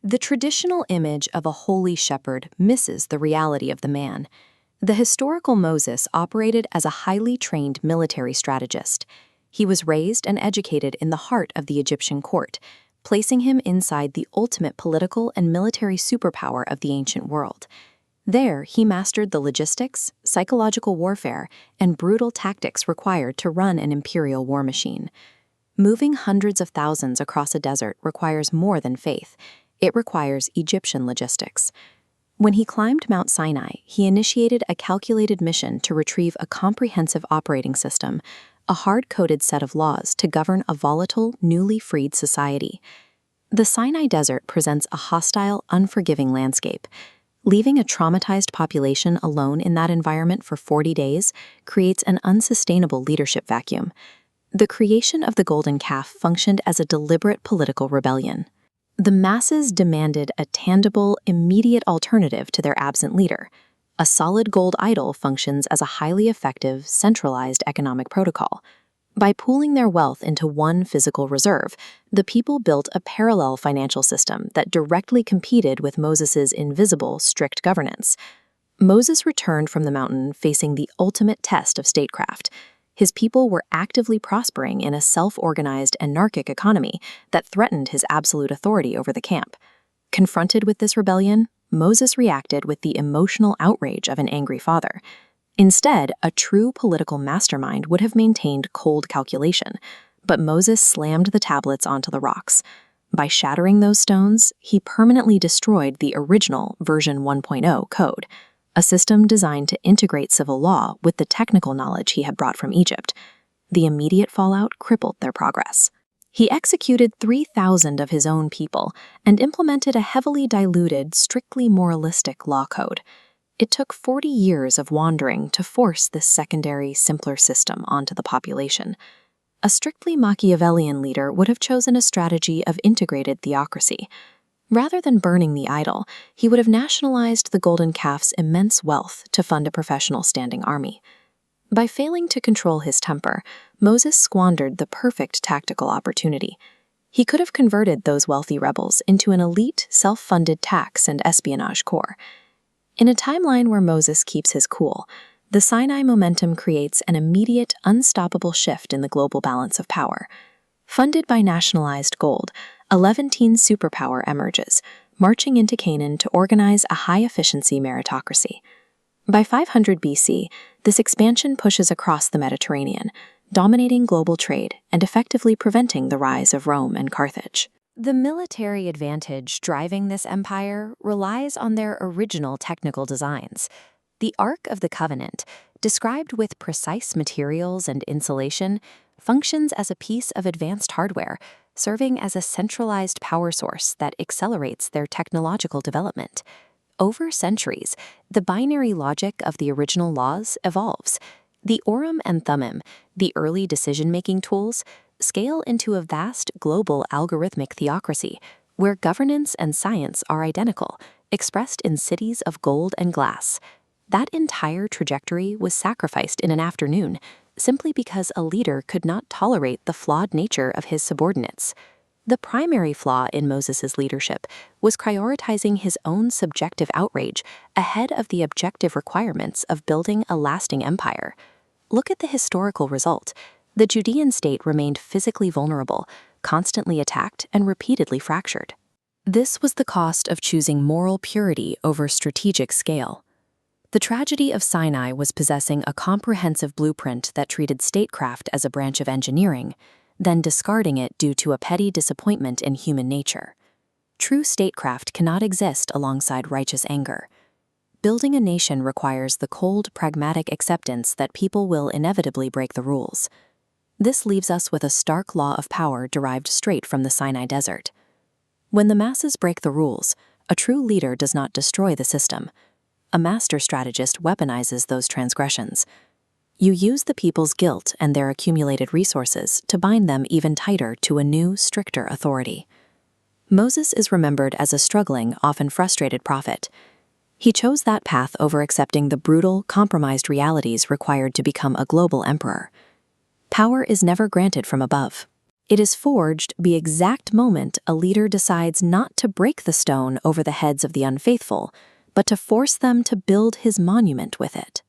The traditional image of a holy shepherd misses the reality of the man. The historical Moses operated as a highly trained military strategist. He was raised and educated in the heart of the Egyptian court, placing him inside the ultimate political and military superpower of the ancient world. There, he mastered the logistics, psychological warfare, and brutal tactics required to run an imperial war machine. Moving hundreds of thousands across a desert requires more than faith. It requires Egyptian logistics. When he climbed Mount Sinai, he initiated a calculated mission to retrieve a comprehensive operating system, a hard-coded set of laws to govern a volatile, newly freed society. The Sinai Desert presents a hostile, unforgiving landscape. Leaving a traumatized population alone in that environment for 40 days creates an unsustainable leadership vacuum. The creation of the golden calf functioned as a deliberate political rebellion. The masses demanded a tangible, immediate alternative to their absent leader. A solid gold idol functions as a highly effective, centralized economic protocol. By pooling their wealth into one physical reserve, the people built a parallel financial system that directly competed with Moses's invisible, strict governance. Moses returned from the mountain facing the ultimate test of statecraft. His people were actively prospering in a self-organized anarchic economy that threatened his absolute authority over the camp. Confronted with this rebellion, Moses reacted with the emotional outrage of an angry father. Instead, a true political mastermind would have maintained cold calculation, but Moses slammed the tablets onto the rocks. By shattering those stones, he permanently destroyed the original version 1.0 code, a system designed to integrate civil law with the technical knowledge he had brought from Egypt. The immediate fallout crippled their progress. He executed 3,000 of his own people and implemented a heavily diluted, strictly moralistic law code. It took 40 years of wandering to force this secondary, simpler system onto the population. A strictly Machiavellian leader would have chosen a strategy of integrated theocracy. Rather than burning the idol, he would have nationalized the golden calf's immense wealth to fund a professional standing army. By failing to control his temper, Moses squandered the perfect tactical opportunity. He could have converted those wealthy rebels into an elite, self-funded tax and espionage corps. In a timeline where Moses keeps his cool, the Sinai momentum creates an immediate, unstoppable shift in the global balance of power. Funded by nationalized gold, a Levantine superpower emerges, marching into Canaan to organize a high-efficiency meritocracy. By 500 BC, this expansion pushes across the Mediterranean, dominating global trade and effectively preventing the rise of Rome and Carthage. The military advantage driving this empire relies on their original technical designs. The Ark of the Covenant, described with precise materials and insulation, functions as a piece of advanced hardware, serving as a centralized power source that accelerates their technological development. Over centuries, the binary logic of the original laws evolves. The Urim and Thummim, the early decision-making tools, scale into a vast global algorithmic theocracy, where governance and science are identical, expressed in cities of gold and glass. That entire trajectory was sacrificed in an afternoon, simply because a leader could not tolerate the flawed nature of his subordinates. The primary flaw in Moses's leadership was prioritizing his own subjective outrage ahead of the objective requirements of building a lasting empire. Look at the historical result. The Judean state remained physically vulnerable, constantly attacked, and repeatedly fractured. This was the cost of choosing moral purity over strategic scale. The tragedy of Sinai was possessing a comprehensive blueprint that treated statecraft as a branch of engineering, then discarding it due to a petty disappointment in human nature. True statecraft cannot exist alongside righteous anger. Building a nation requires the cold, pragmatic acceptance that people will inevitably break the rules. This leaves us with a stark law of power derived straight from the Sinai Desert. When the masses break the rules, a true leader does not destroy the system. A master strategist weaponizes those transgressions. You use the people's guilt and their accumulated resources to bind them even tighter to a new, stricter authority. Moses is remembered as a struggling, often frustrated prophet. He chose that path over accepting the brutal, compromised realities required to become a global emperor. Power is never granted from above. It is forged the exact moment a leader decides not to break the stone over the heads of the unfaithful, but to force them to build his monument with it.